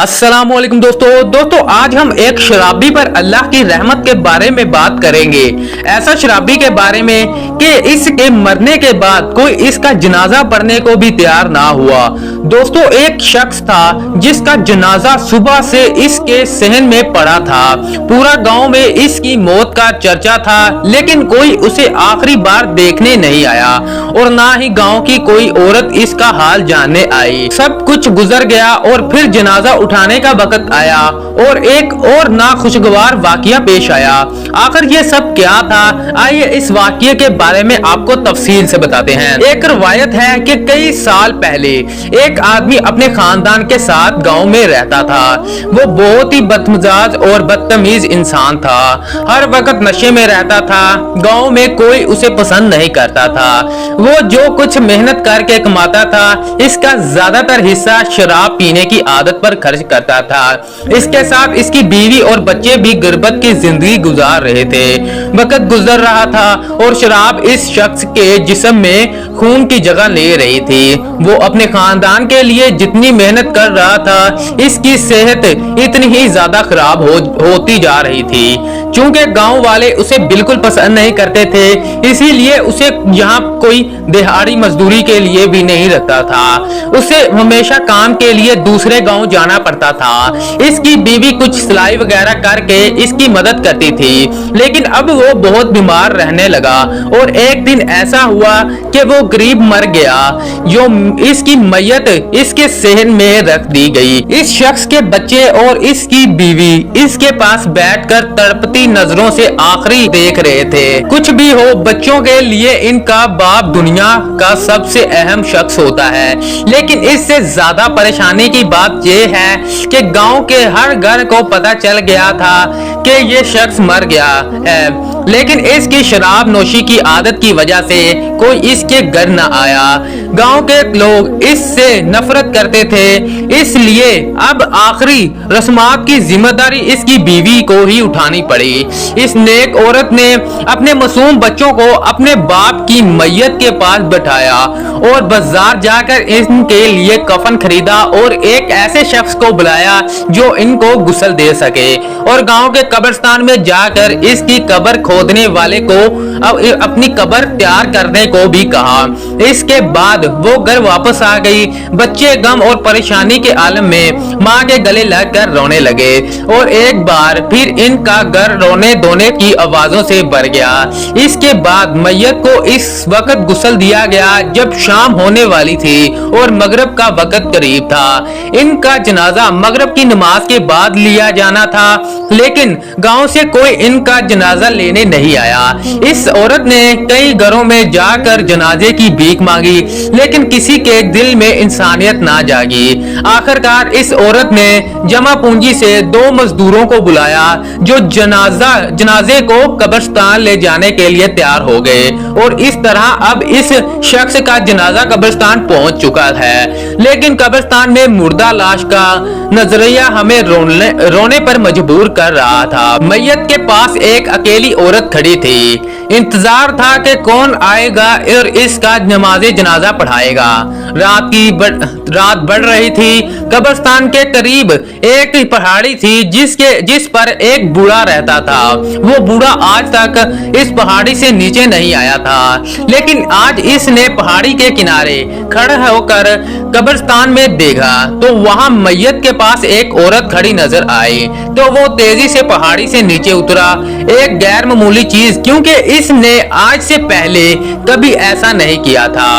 अस्सलामुअलैकुम दोस्तों आज हम एक शराबी पर अल्लाह की रहमत के बारे में बात करेंगे। ऐसा शराबी के बारे में कि इसके मरने के बाद कोई इसका जनाजा पढ़ने को भी तैयार ना हुआ। दोस्तों एक शख्स था जिसका जनाजा सुबह से इसके सहन में पड़ा था। पूरा गांव में इसकी मौत का चर्चा था, लेकिन कोई उसे आखिरी बार देखने नहीं आया और ना ही गांव की कोई औरत इसका हाल जानने आई। सब कुछ गुजर गया और फिर जनाजा उठाने का वक्त आया और एक और नाखुशगवार वाकया पेश आया। आखिर ये सब क्या था, आइए इस वाकये के बारे में आपको तफसील से बताते हैं। एक रवायत है कि कई साल पहले एक आदमी अपने खानदान के साथ गांव में रहता था। वो बहुत ही बदमिजाज और बदतमीज इंसान था। हर वक्त नशे में रहता था। गांव में कोई उसे पसंद नहीं करता था। वो जो कुछ मेहनत करके कमाता था, इसका ज्यादातर हिस्सा शराब पीने की आदत पर खर्च करता था। इसके साथ इसकी बीवी और बच्चे भी गुर्बत की जिंदगी गुजार रहे थे। वक्त गुजर रहा था और शराब इस शख्स के जिस्म में खून की जगह ले रही थी। वो अपने खानदान के लिए जितनी मेहनत कर रहा था, इसकी सेहत इतनी ही ज्यादा खराब होती जा रही थी। चूंकि गांव वाले उसे बिल्कुल पसंद नहीं करते थे, इसीलिए उसे यहाँ कोई दिहाड़ी मजदूरी के लिए भी नहीं रखता था। उसे हमेशा काम के लिए दूसरे गांव जाना पड़ता था। इसकी बीवी कुछ सिलाई वगैरह करके इसकी मदद करती थी, लेकिन अब वो बहुत बीमार रहने लगा और एक दिन ऐसा हुआ कि वो करीब मर गया। जो इसकी मैयत इसके सहन में रख दी गई। इस शख्स के बच्चे और इसकी बीवी इसके पास बैठकर तड़पती नजरों से आखिरी देख रहे थे। कुछ भी हो, बच्चों के लिए इनका बाप दुनिया का सबसे अहम शख्स होता है। लेकिन इससे ज्यादा परेशानी की बात यह है कि गांव के हर घर को पता चल गया था कि ये शख्स मर गया है, लेकिन इसकी शराब नोशी की आदत की वजह से कोई इसके घर न आया। गांव के लोग इससे नफरत करते थे, इसलिए अब आखिरी रस्मात की जिम्मेदारी इसकी बीवी को ही उठानी पड़ी। इस नेक औरत ने अपने मासूम बच्चों को अपने बाप की मैयत के पास बैठाया और बाजार जाकर इनके लिए कफन खरीदा और एक ऐसे शख्स को बुलाया जो इनको गुस्ल दे सके, और गांव के कब्रिस्तान में जाकर इसकी कब्र खोदने वाले को अपनी कब्र तैयार करने को भी कहा। इसके बाद वो घर वापस आ गई। बच्चे गम और परेशानी के आलम में माँ के गले लगकर रोने लगे और एक बार फिर इनका घर रोने धोने की आवाजों से भर गया। इसके बाद मैयत को इस वक्त गुस्ल दिया गया जब शाम होने वाली थी और मगरिब का वक्त करीब था। इनका जनाजा मगरिब की नमाज के बाद लिया जाना था, लेकिन गांव से कोई इनका जनाजा लेने नहीं आया। इस औरत ने कई घरों में जाकर जनाजे की भीख मांगी, लेकिन किसी के दिल में इंसानियत ना जागी। आखिरकार इस औरत ने जमा पूंजी से 2 मजदूरों को बुलाया जो जनाजे को कब्रिस्तान ले जाने के लिए तैयार हो गए, और इस तरह अब इस शख्स का जनाजा कब्रिस्तान पहुंच चुका है। लेकिन कब्रिस्तान में मुर्दा लाश का नजरिया हमें रोने पर मजबूर कर रहा था। मैयत के पास एक अकेली औरत खड़ी थी। इंतजार था कि कौन आएगा और इसका नमाज़े जनाजा पढ़ाएगा। रात बढ़ रही थी। कब्रिस्तान के करीब एक पहाड़ी थी जिस पर एक बूढ़ा रहता था। वो बूढ़ा आज तक इस पहाड़ी से नीचे नहीं आया था, लेकिन आज इसने पहाड़ी के किनारे खड़ा होकर कब्रिस्तान में देखा तो वहां मैयत के पास एक औरत खड़ी नजर आई। तो वो तेजी से पहाड़ी से नीचे उतरा, एक गैर मामूली चीज, क्योंकि इसने आज से पहले कभी ऐसा नहीं किया था।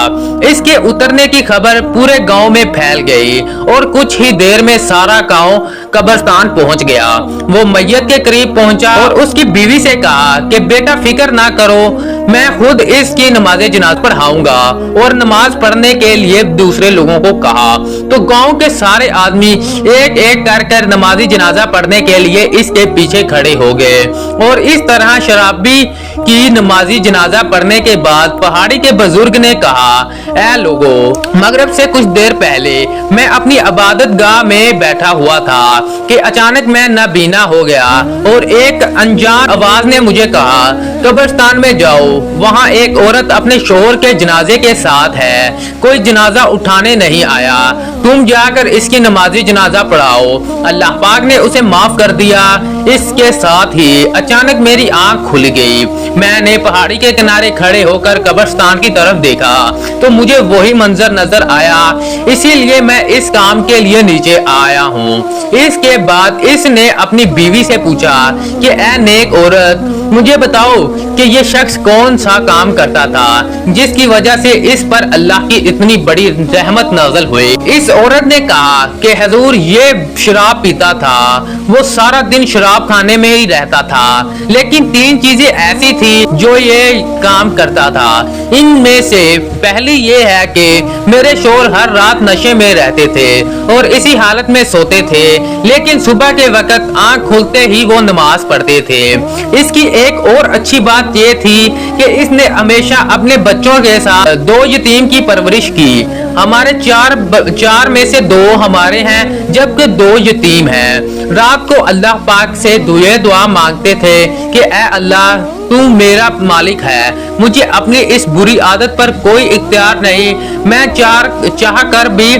इसके उतरने की खबर पूरे गांव में फैल गई और कुछ ही देर में सारा गांव कब्रिस्तान पहुंच गया। वो मैयत के करीब पहुंचा और उसकी बीवी से कहा कि बेटा फिक्र ना करो, मैं खुद इसकी नमाज़े जनाजा पढ़ाऊंगा, और नमाज पढ़ने के लिए दूसरे लोगों को कहा। तो गांव के सारे आदमी एक एक कर नमाजी जनाजा पढ़ने के लिए इसके पीछे खड़े हो गए, और इस तरह शराबी की नमाजी जनाजा पढ़ने के बाद पहाड़ी के बुजुर्ग ने कहा, ऐ लोगों, मगरिब से कुछ देर पहले मैं अपनी इबादत गाह में बैठा हुआ था कि अचानक मैं नाबीना हो गया और एक अनजान आवाज ने मुझे कहा, कब्रिस्तान में जाओ, वहाँ एक औरत अपने शोहर के जनाजे के साथ है, कोई जनाजा उठाने नहीं आया, तुम जाकर इसकी नमाजी जनाजा पढ़ाओ, अल्लाह पाक ने उसे माफ कर दिया। इसके साथ ही अचानक मेरी आंख खुल गई, मैंने पहाड़ी के किनारे खड़े होकर कब्रिस्तान की तरफ देखा तो मुझे वही मंजर नजर आया, इसीलिए मैं इस काम के लिए नीचे आया हूँ। इसके बाद इसने अपनी बीवी से पूछा कि ऐ नेक औरत, मुझे बताओ कि ये शख्स कौन सा काम करता था जिसकी वजह से इस पर अल्लाह की इतनी बड़ी रहमत नाज़िल हुई। इस औरत ने कहा कि हुजूर, ये शराब पीता था, वो सारा दिन शराब खाने में ही रहता था, लेकिन 3 चीजें ऐसी थी जो ये काम करता था। इनमें से पहली ये है कि मेरे शोहर हर रात नशे में रहते थे और इसी हालत में सोते थे, लेकिन सुबह के वक्त आंख खुलते ही वो नमाज पढ़ते थे। इसकी एक और अच्छी बात ये थी कि इसने हमेशा अपने बच्चों के साथ 2 यतीम की परवरिश की। हमारे 4 में से 2 हमारे हैं जबकि 2 यतीम हैं। रात को अल्लाह पाक से दुआ मांगते थे कि ऐ अल्लाह, तू मेरा मालिक है, मुझे अपनी इस बुरी आदत पर कोई इख्तियार नहीं, मैं चाह कर भी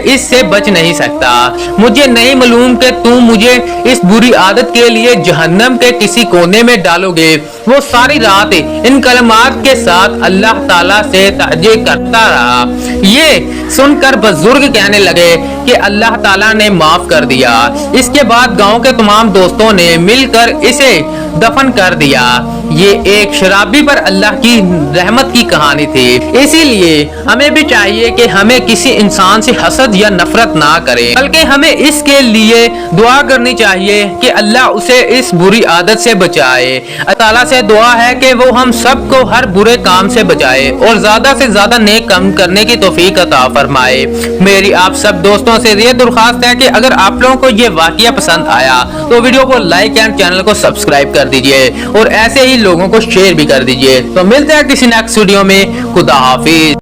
इससे बच नहीं सकता। मुझे नहीं मालूम कि तू मुझे इस बुरी आदत के लिए जहन्नम के किसी कोने में डालोगे। वो सारी रात इन कलमात के साथ अल्लाह ताला से ताजे करता रहा। ये सुनकर बुजुर्ग कहने लगे कि अल्लाह ताला ने माफ कर दिया। इसके बाद गांव के तमाम दोस्तों ने मिलकर इसे दफन कर दिया। ये एक शराबी पर अल्लाह की रहमत की कहानी थी। इसीलिए हमें भी चाहिए कि हमें किसी इंसान से हसद या नफरत ना करें, बल्कि हमें इसके लिए दुआ करनी चाहिए कि अल्लाह उसे इस बुरी आदत से बचाए। अल्लाह ताला से दुआ है कि वो हम सबको हर बुरे काम से बचाए और ज्यादा से ज्यादा नेक काम करने की तौफीक अता फरमाए। मेरी आप सब दोस्तों से ये दरख्वास्त है कि अगर आप लोगों को ये वाकया पसंद आया तो वीडियो को लाइक एंड चैनल को सब्सक्राइब कर दीजिए और ऐसे ही लोगों को शेयर भी कर दीजिए। तो मिलते हैं किसी नेक्स्ट वीडियो में। खुदा हाफिज।